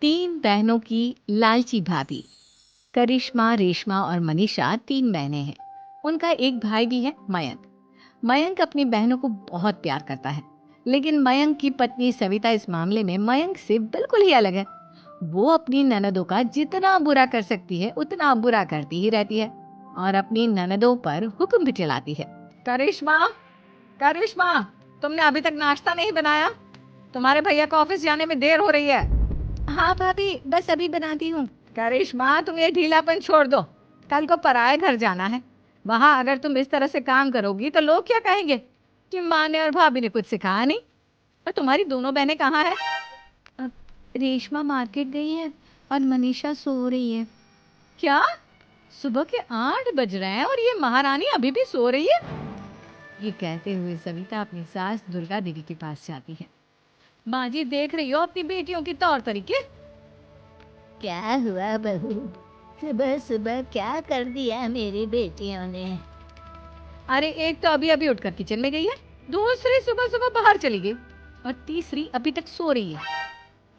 तीन बहनों की लालची भाभी। करिश्मा, रेशमा और मनीषा तीन बहनें हैं। उनका एक भाई भी है, मयंक। मयंक अपनी बहनों को बहुत प्यार करता है, लेकिन मयंक की पत्नी सविता इस मामले में मयंक से बिल्कुल ही अलग है। वो अपनी ननदों का जितना बुरा कर सकती है उतना बुरा करती ही रहती है और अपनी ननदों पर हुक्म भी चलाती है। करिश्मा, करिश्मा, तुमने अभी तक नाश्ता नहीं बनाया? तुम्हारे भैया को ऑफिस जाने में देर हो रही है। हाँ भाभी, बस अभी बनाती हूँ। करिश्मा, तुम ये ढीलापन छोड़ दो। कल को पराए घर जाना है। वहाँ अगर तुम इस तरह से काम करोगी तो लोग क्या कहेंगे कि माँ ने और भाभी ने कुछ सिखाया नहीं। और तुम्हारी दोनों बहनें कहाँ हैं? अब रेशमा मार्केट गई है और मनीषा सो रही है। क्या? सुबह के 8 बज रहे हैं और ये महारानी अभी भी सो रही है? ये कहते हुए सविता अपनी सास दुर्गा देवी के पास जाती है। माँ जी, देख रही हो अपनी बेटियों की तौर तरीके? क्या हुआ बहू? सुबह सुबह क्या कर दिया मेरी बेटियों ने? अरे एक तो अभी अभी उठकर किचन में गई है, दूसरी सुबह सुबह बाहर चली गई और तीसरी अभी तक सो रही है।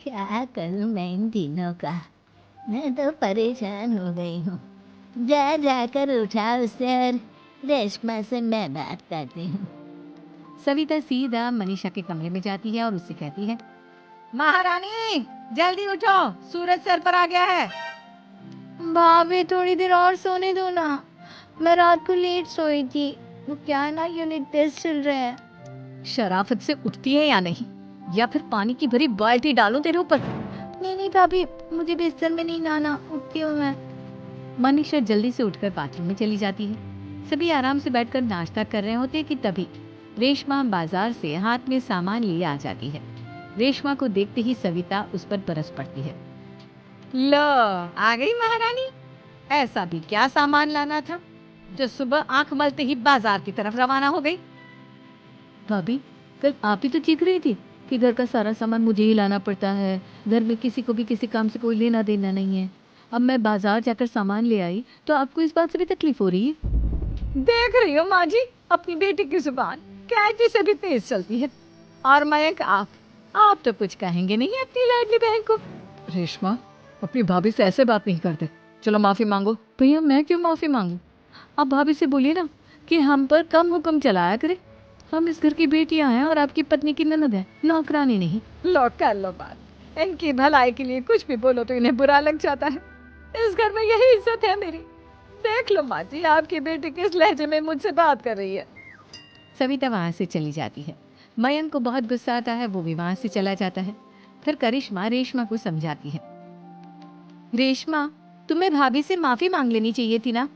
क्या करूं मैं इन तीनों का? मैं तो परेशान हो गई हूँ। जा जाकर उठा उसे और रेशमा से मैं बात करती हूँ। सविता सीधा मनीषा के कमरे में जाती है और उससे कहती है, महारानी जल्दी उठो, सूरज सर पर आ गया है। भाभी थोड़ी देर और सोने दो ना, मैं रात को लेट सोई थी। वो क्या है ना, यूनिट टेस्ट चल रहा है। शराफत से उठती है या नहीं, या फिर पानी की भरी बाल्टी डालूं तेरे ऊपर? नहीं नहीं भाभी, मुझे बिस्तर में नहीं नहाना, उठती हूँ मैं। मनीषा जल्दी से उठकर बाथरूम में चली जाती है। सभी आराम से बैठकर नाश्ता कर रहे होते कि तभी रेशमा बाजार से हाथ में सामान लिए आ जाती है। रेशमा को देखते ही सविता उस पर बरस पड़ती है। लो, आ गई महारानी। ऐसा भी क्या सामान लाना था जो सुबह आंख मलते ही बाजार की तरफ रवाना हो गई? भाभी, कल आप ही तो चीख रही थी कि घर का सारा सामान मुझे ही लाना पड़ता है, घर में किसी को भी किसी काम से कोई लेना देना नहीं है। अब मैं बाजार जाकर सामान ले आई तो आपको इस बात से भी तकलीफ हो रही है? देख रही हो माँ जी, अपनी बेटी की जुबान कैंची से भी तेज चलती है। और मयंक, आप तो कुछ कहेंगे नहीं अपनी लाडली बहन को। रेशमा, अपनी भाभी से ऐसे बात नहीं करते। चलो माफी मांगो। भैया, मैं क्यों माफी मांगू? आप भाभी से बोलिए ना कि हम पर कम हुक्म चलाया करे। हम इस घर की बेटियां हैं और आपकी पत्नी की ननद है, नौकरानी नहीं। लो कर लो बात। इनकी भलाई के लिए कुछ भी बोलो तो इन्हें बुरा लग जाता है। इस घर में यही इज्जत है मेरी। देख लो माँ जी, आपकी बेटी किस लहजे में मुझसे बात कर रही है। सविता वहां से चली जाती है। मयंक को बहुत गुस्सा आता है, वो भी वहां से चला जाता है। फिर करिश्मा रेशमा को समझाती है, रेशमा, तुम्हें भाभी से माफी मांग लेनी चाहिए थी ना।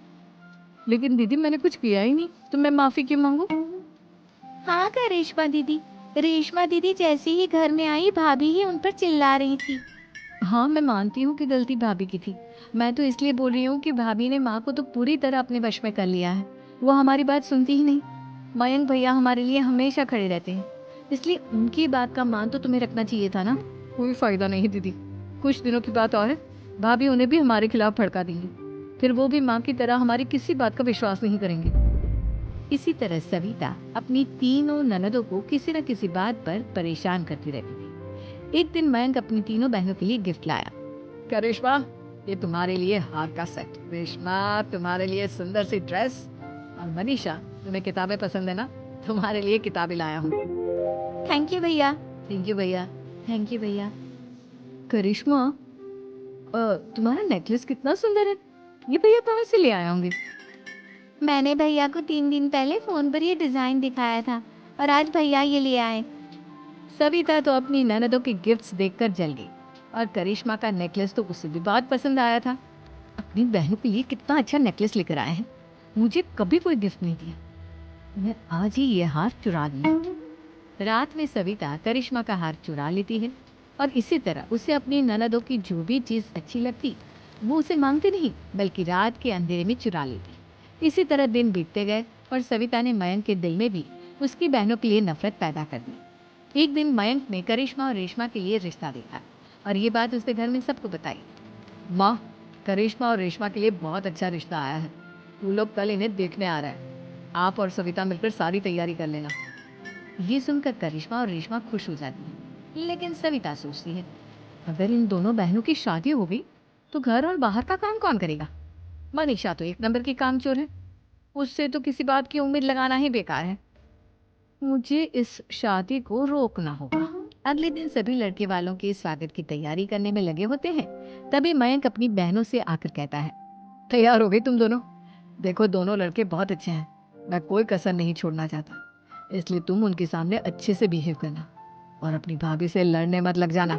लेकिन दीदी, मैंने कुछ किया ही नहीं, तो मैं माफी क्यों मांगू? हाँ का रेशमा दीदी, रेशमा दीदी जैसे ही घर में आई भाभी ही उन पर चिल्ला रही थी। हाँ, मैं मानती हूँ कि गलती भाभी की थी। मैं तो इसलिए बोल रही हूँ कि भाभी ने माँ को तो पूरी तरह अपने वश में कर लिया है। वो हमारी बात सुनती ही नहीं। मयंक भैया हमारे लिए हमेशा खड़े रहते हैं, इसलिए उनकी बात का मान तो तुम्हें रखना चाहिए था ना। कोई फायदा नहीं दीदी, कुछ दिनों की बात और है, भाभी उन्हें भी हमारे खिलाफ भड़का देंगी। फिर वो भी माँ की तरह हमारी किसी बात का विश्वास नहीं करेंगे। इसी तरह सविता अपनी तीनों ननदों को किसी न किसी बात पर परेशान करती रहती थी। एक दिन मयंक अपनी तीनों बहनों के लिए गिफ्ट लाया। क्या रेशमा, ये तुम्हारे लिए हार का सेट। रेशमा, तुम्हारे लिए सुंदर सी ड्रेस। और मनीषा, तुम्हें किताबें पसंद है ना, तुम्हारे लिए किताबें लाया हूँ। थैंक यू भैया। थैंक यू भैया। थैंक यू भैया। करिश्मा, तुम्हारा नेकलेस कितना सुंदर है, ये भैया कहाँ से ले आए होंगे? मैंने भैया को 3 दिन पहले फोन पर ये डिजाइन दिखाया था और आज भैया ये ले आए। सविता तो अपनी ननदों के गिफ्ट्स देखकर जल गई और करिश्मा का नेकलेस तो उसे भी बहुत पसंद आया था। अपनी बहनों के लिए कितना अच्छा नेकलेस लेकर आए हैं, मुझे कभी कोई गिफ्ट नहीं दिया, मैं आज ही ये हार चुरा लूं। रात में सविता करिश्मा का हार चुरा लेती है और इसी तरह उसे अपनी ननदों की जो भी चीज अच्छी लगती वो उसे मांगती नहीं, बल्कि रात के अंधेरे में चुरा लेती। इसी तरह दिन बीतते गए और सविता ने मयंक के दिल में भी उसकी बहनों के लिए नफरत पैदा कर दी। एक दिन मयंक ने करिश्मा और रेशमा के लिए रिश्ता देखा और ये बात उसके घर में सबको बताई। माँ, करिश्मा और रेशमा के लिए बहुत अच्छा रिश्ता आया है, तू लोग कल इन्हें देखने आ रहा है, आप और सविता मिलकर सारी तैयारी कर लेना। ये सुनकर करिश्मा और रेशमा खुश हो जाती है, लेकिन सविता सोचती है, अगर इन दोनों बहनों की शादी हो गई तो घर और बाहर का काम कौन करेगा? मनीषा तो एक नंबर की कामचोर है, उससे तो किसी बात की उम्मीद लगाना ही बेकार है। मुझे इस शादी को रोकना होगा। अगले दिन सभी लड़के वालों के स्वागत की तैयारी करने में लगे होते हैं। तभी मयंक अपनी बहनों से आकर कहता है, तैयार हो गई तुम दोनों? देखो दोनों लड़के बहुत अच्छे हैं, मैं कोई कसर नहीं छोड़ना चाहता, इसलिए तुम उनके सामने अच्छे से बिहेव करना और अपनी भाभी से लड़ने मत लग जाना।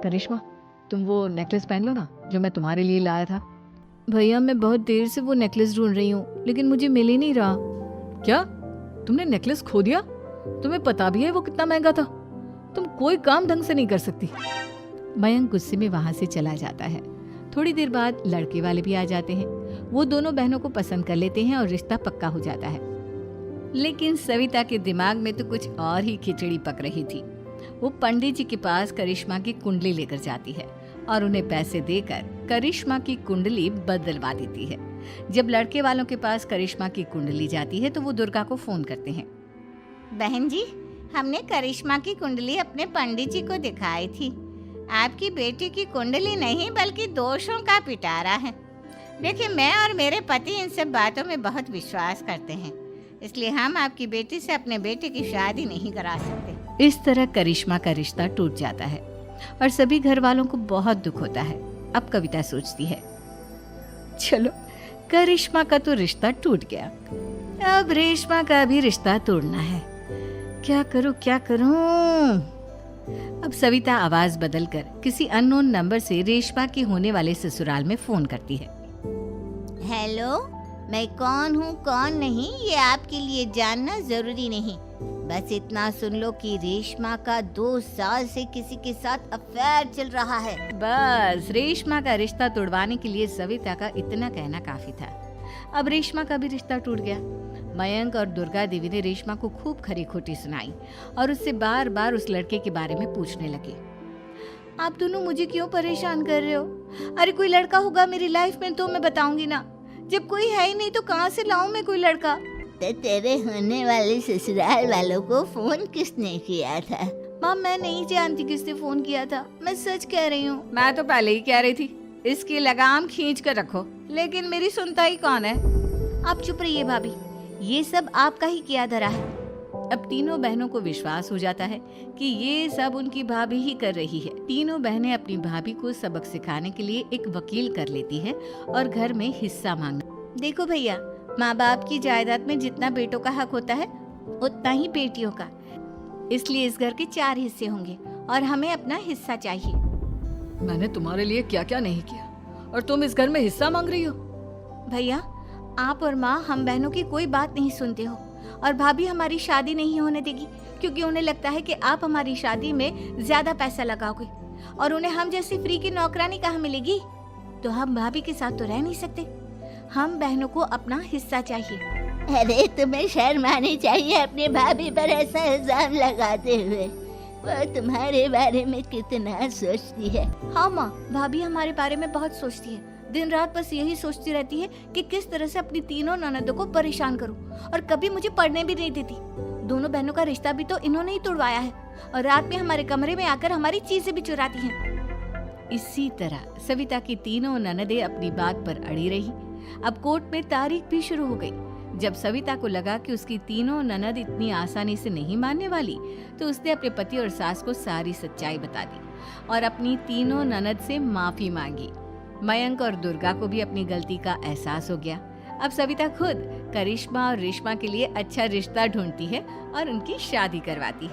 करिश्मा, तुम वो नेकलेस पहन लो ना जो मैं तुम्हारे लिए लाया था। भैया मैं बहुत देर से वो नेकलेस ढूंढ रही हूँ, लेकिन मुझे मिल ही नहीं रहा। क्या तुमने नेकलेस खो दिया? तुम्हें पता भी है वो कितना महंगा था? तुम कोई काम ढंग से नहीं कर सकती। मयंक गुस्से में वहां से चला जाता है। थोड़ी देर बाद लड़के वाले भी आ जाते हैं। वो दोनों बहनों को पसंद कर लेते हैं और रिश्ता पक्का हो जाता है। लेकिन सविता के दिमाग में तो कुछ और ही खिचड़ी पक रही थी। वो पंडित जी के पास करिश्मा की कुंडली लेकर जाती है और उन्हें पैसे देकर करिश्मा की कुंडली बदलवा देती है। जब लड़के वालों के पास करिश्मा की कुंडली जाती है तो वो दुर्गा को फोन करते हैं। बहन जी, हमने करिश्मा की कुंडली अपने पंडित जी को दिखाई थी। आपकी बेटी की कुंडली नहीं बल्कि दोषों का पिटारा है। देखिए, मैं और मेरे पति इन सब बातों में बहुत विश्वास करते हैं, इसलिए हम आपकी बेटी से अपने बेटे की शादी नहीं करा सकते। इस तरह करिश्मा का रिश्ता टूट जाता है और सभी घर वालों को बहुत दुख होता है। अब कविता सोचती है, चलो करिश्मा का तो रिश्ता टूट गया, अब रेशमा का भी रिश्ता तोड़ना है। क्या करूं? अब सविता आवाज बदलकर किसी अननोन नंबर से रेशमा के होने वाले ससुराल में फोन करती है। हेलो, मैं कौन हूँ कौन नहीं ये आपके लिए जानना जरूरी नहीं। बस इतना सुन लो कि रेशमा का 2 साल से किसी के साथ अफेयर चल रहा है। बस रेशमा का रिश्ता तोड़वाने के लिए सविता का इतना कहना काफी था। अब रेशमा का भी रिश्ता टूट गया। मयंक और दुर्गा देवी ने रेशमा को खूब खरी खोटी सुनाई और उससे बार बार उस लड़के के बारे में पूछने लगे। आप दोनों मुझे क्यों परेशान कर रहे हो? अरे कोई लड़का होगा मेरी लाइफ में तो मैं बताऊंगी ना, जब कोई है ही नहीं तो कहाँ से लाऊं मैं कोई लड़का? तो तेरे होने वाले ससुराल वालों को फोन किसने किया था? माँ मैं नहीं जानती किसने फोन किया था, मैं सच कह रही हूँ। मैं तो पहले ही कह रही थी इसकी लगाम खींच कर रखो, लेकिन मेरी सुनता ही कौन है। आप चुप रहिए भाभी, ये सब आपका ही किया धरा है। अब तीनों बहनों को विश्वास हो जाता है कि ये सब उनकी भाभी ही कर रही है। तीनों बहनें अपनी भाभी को सबक सिखाने के लिए एक वकील कर लेती है और घर में हिस्सा मांगना। देखो भैया, माँ बाप की जायदाद में जितना बेटों का हक होता है उतना ही बेटियों का, इसलिए इस घर के 4 हिस्से होंगे और हमें अपना हिस्सा चाहिए। मैंने तुम्हारे लिए क्या क्या नहीं किया और तुम इस घर में हिस्सा मांग रही हो? भैया, आप और माँ हम बहनों की कोई बात नहीं सुनते हो और भाभी हमारी शादी नहीं होने देगी क्योंकि उन्हें लगता है कि आप हमारी शादी में ज्यादा पैसा लगाओगे और उन्हें हम जैसी फ्री की नौकरानी कहाँ मिलेगी। तो हम भाभी के साथ तो रह नहीं सकते, हम बहनों को अपना हिस्सा चाहिए। अरे तुम्हें शर्म आनी चाहिए अपने भाभी पर ऐसा इल्जाम लगाते हुए। वो तुम्हारे बारे में कितना सोचती है। हाँ माँ, भाभी हमारे बारे में बहुत सोचती है, दिन रात बस यही सोचती रहती है कि किस तरह से अपनी तीनों ननदों को परेशान करूं और कभी मुझे पढ़ने भी नहीं देती। दोनों बहनों का रिश्ता भी तो इन्होंने ही तोड़वाया है और रात में हमारे कमरे में आकर हमारी चीजें भी चुराती हैं। इसी तरह सविता की तीनों ननदें अपनी बात पर अड़ी रही। अब कोर्ट में तारीख भी शुरू हो गई। जब सविता को लगा कि उसकी तीनों ननद इतनी आसानी से नहीं मानने वाली, तो उसने अपने पति और सास को सारी सच्चाई बता दी और अपनी तीनों ननद से माफी मांगी। मयंक और दुर्गा को भी अपनी गलती का एहसास हो गया। अब सविता खुद करिश्मा और रेशमा के लिए अच्छा रिश्ता ढूंढती है और उनकी शादी करवाती है।